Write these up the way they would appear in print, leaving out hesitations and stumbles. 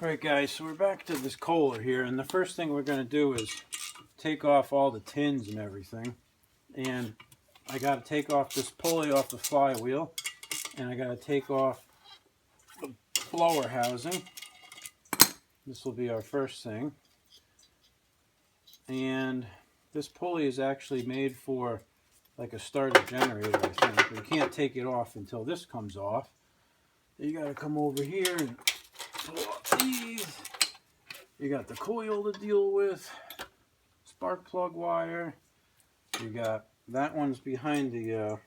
Alright guys, so we're back to this Kohler here, and the first thing we're going to do is take off all the tins and everything. And I got to take off this pulley off the flywheel, and I got to take off the blower housing. This will be our first thing. And this pulley is actually made for like a starter generator, I think. We can't take it off until this comes off. You got to come over here and pull off these. You got the coil to deal with, spark plug wire. You got that one's behind the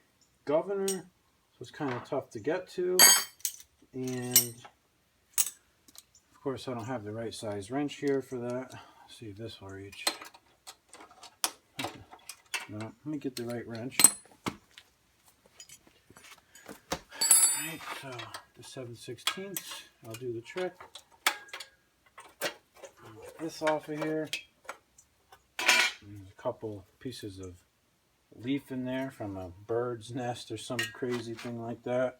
governor, so it's kind of tough to get to. And of course, I don't have the right size wrench here for that. Let's see if this will reach. No, let me get the right wrench. Alright, so the 7/16, I'll do the trick. Get this off of here. There's a couple pieces of leaf in there from a bird's nest or some crazy thing like that.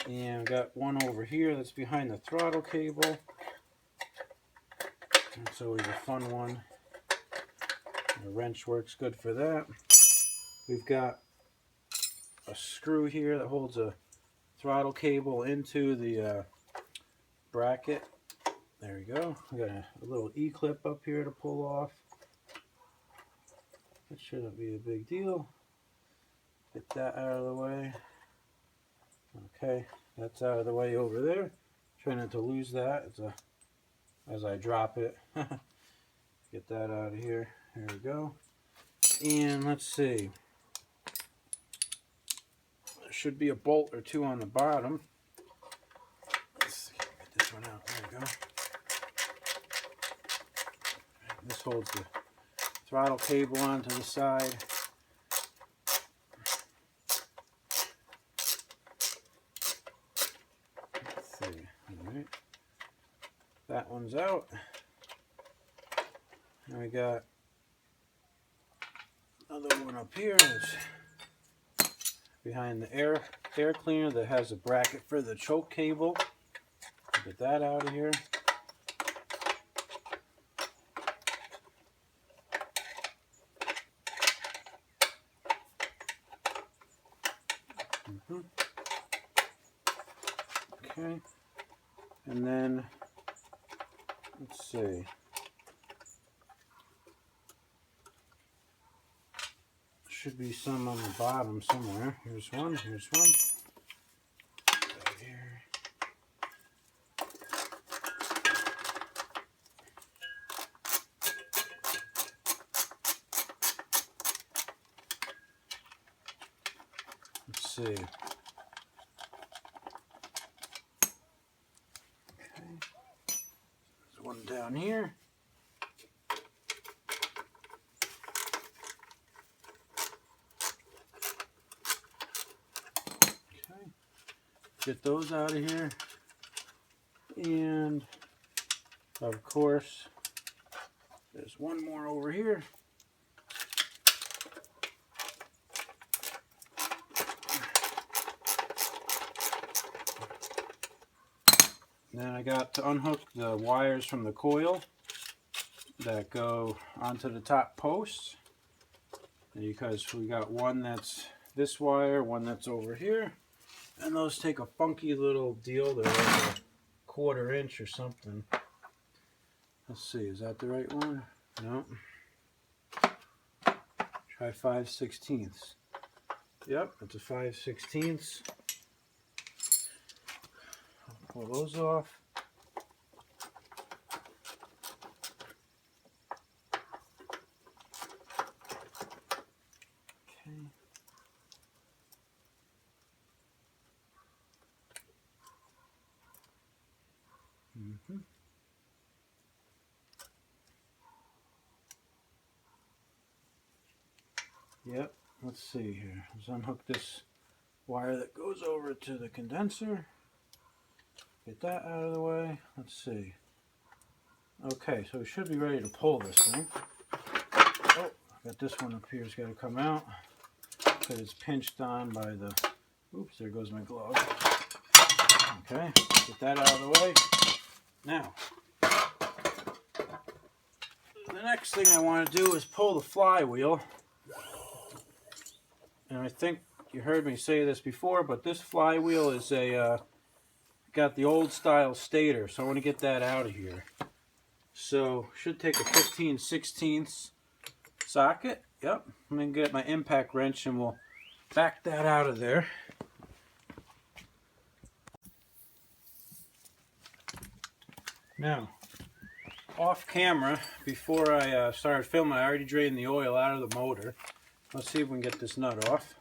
And got one over here that's behind the throttle cable. It's always a fun one. The wrench works good for that. We've got a screw here that holds a throttle cable into the bracket. There we go. We got a little E-clip up here to pull off. That shouldn't be a big deal. Get that out of the way. Okay, that's out of the way over there. Try not to lose that as I drop it. Get that out of here. There we go. And let's see. There should be a bolt or two on the bottom. Let's get this one out. There we go. This holds the throttle cable onto the side. Let's see. All right. That one's out. And we got another one up here. It's behind the air cleaner that has a bracket for the choke cable. Get that out of here. Okay, and then let's see. Should be some on the bottom somewhere. Here's one. Here's one. Right here. Let's see. Okay. There's one down here. Get those out of here. And of course, there's one more over here. Then I got to unhook the wires from the coil that go onto the top posts, because we got one that's this wire, one that's over here, and those take a funky little deal. They're like a 1/4 inch or something. Let's see, is that the right one? No. Try 5/16. Yep, it's a 5/16. Pull those off. Okay. Yep, let's see here. Let's unhook this wire that goes over to the condenser. Get that out of the way. Let's see. Okay, so we should be ready to pull this thing. Oh, I got this one up here. It's got to come out because it's pinched on by the... Oops, there goes my glove. Okay, get that out of the way. Now, next thing I want to do is pull the flywheel. And I think you heard me say this before, but this flywheel is got the old style stator, so I want to get that out of here. So should take a 15/16 socket. Yep, I'm going to get my impact wrench and we'll back that out of there. Now, off camera, before I started filming, I already drained the oil out of the motor. Let's see if we can get this nut off.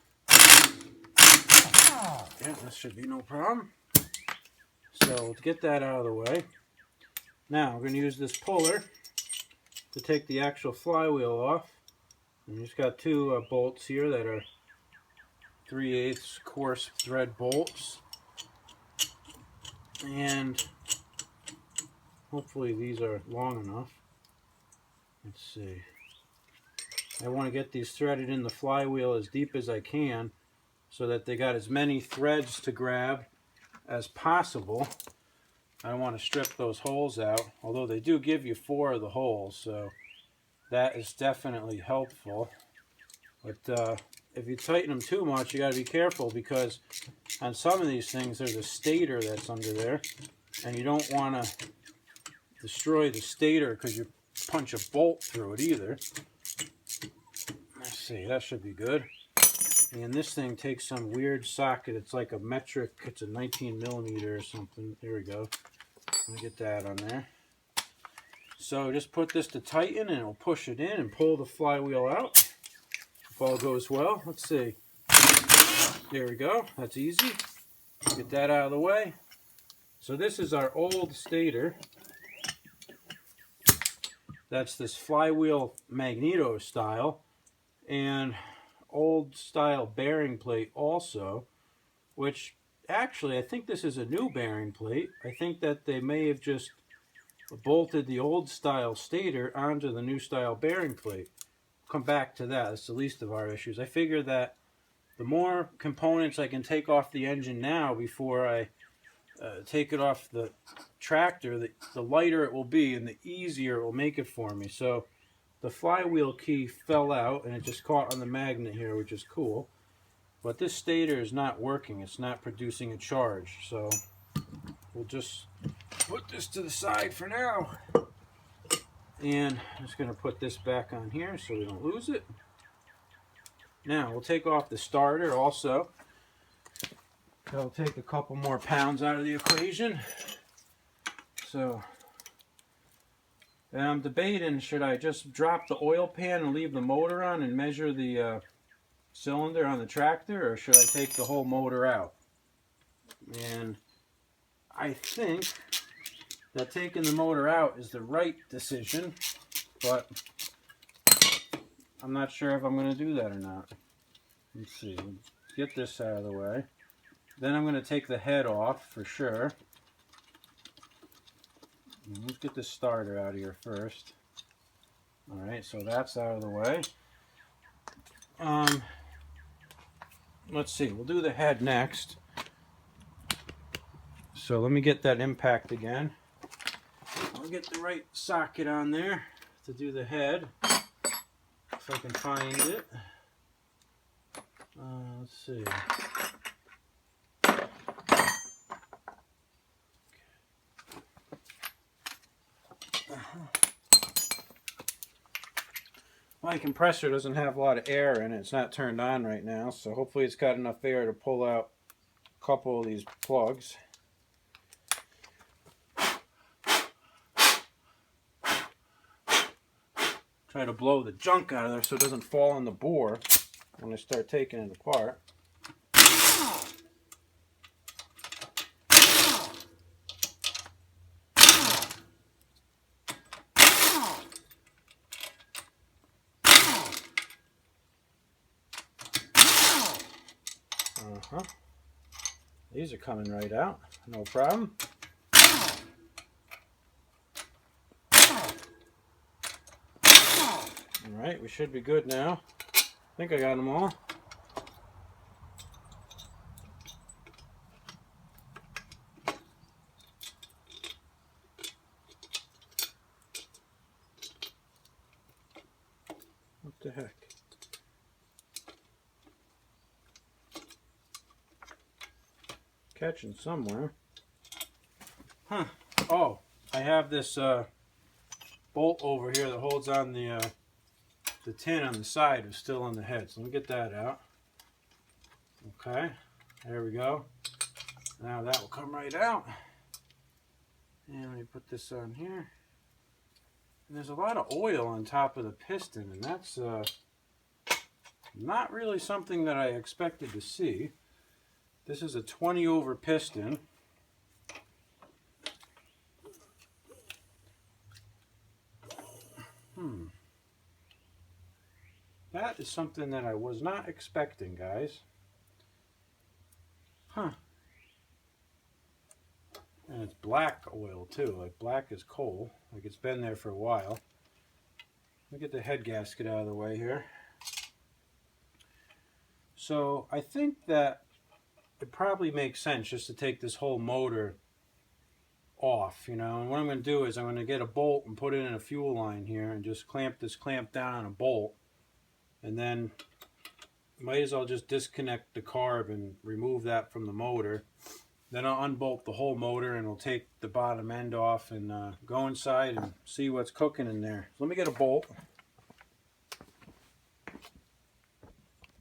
Yeah, that should be no problem. So to get that out of the way, now we're going to use this puller to take the actual flywheel off. And just got two bolts here that are 3/8 coarse thread bolts. And hopefully these are long enough. Let's see. I want to get these threaded in the flywheel as deep as I can so that they got as many threads to grab as possible. I don't want to strip those holes out, although they do give you 4 of the holes, so that is definitely helpful. But if you tighten them too much, you got to be careful, because on some of these things there's a stator that's under there, and you don't want to destroy the stator because you punch a bolt through it either. Let's see, that should be good. And this thing takes some weird socket. It's like a metric, it's a 19mm or something. There we go. Let me get that on there. So just put this to tighten and it'll push it in and pull the flywheel out. If all goes well, let's see. There we go, that's easy. Get that out of the way. So this is our old stator. That's this flywheel magneto style, and old style bearing plate also, which actually I think this is a new bearing plate. I think that they may have just bolted the old style stator onto the new style bearing plate. Come back to that. That's the least of our issues. I figure that the more components I can take off the engine now before I take it off the tractor, the lighter it will be and the easier it will make it for me. So the flywheel key fell out and it just caught on the magnet here, which is cool. But this stator is not working. It's not producing a charge. So we'll just put this to the side for now. And I'm just going to put this back on here so we don't lose it. Now we'll take off the starter also. That'll take a couple more pounds out of the equation. So, and I'm debating, should I just drop the oil pan and leave the motor on and measure the cylinder on the tractor, or should I take the whole motor out? And I think that taking the motor out is the right decision, but I'm not sure if I'm going to do that or not. Let's see. Let's get this out of the way. Then I'm going to take the head off for sure. Let's get the starter out of here first. Alright, so that's out of the way. Let's see, we'll do the head next. So let me get that impact again. I'll get the right socket on there to do the head, if I can find it. Let's see. My compressor doesn't have a lot of air in it. It's not turned on right now, so hopefully it's got enough air to pull out a couple of these plugs. Try to blow the junk out of there so it doesn't fall on the bore when I start taking it apart. These are coming right out, no problem. Alright, we should be good now. I think I got them all. heck? Catching somewhere. Huh. Oh, I have this bolt over here that holds on the tin on the side is still on the head. So let me get that out. Okay, there we go. Now that will come right out. And let me put this on here. And there's a lot of oil on top of the piston, and that's not really something that I expected to see. This is a 20 over piston. That is something that I was not expecting, guys. Huh. And it's black oil too, like black as coal, like it's been there for a while. Let me get the head gasket out of the way here. So I think that it probably makes sense just to take this whole motor off, you know. And what I'm going to do is I'm going to get a bolt and put it in a fuel line here and just clamp this clamp down on a bolt. And then might as well just disconnect the carb and remove that from the motor. Then I'll unbolt the whole motor and we'll take the bottom end off and go inside and see what's cooking in there. So let me get a bolt.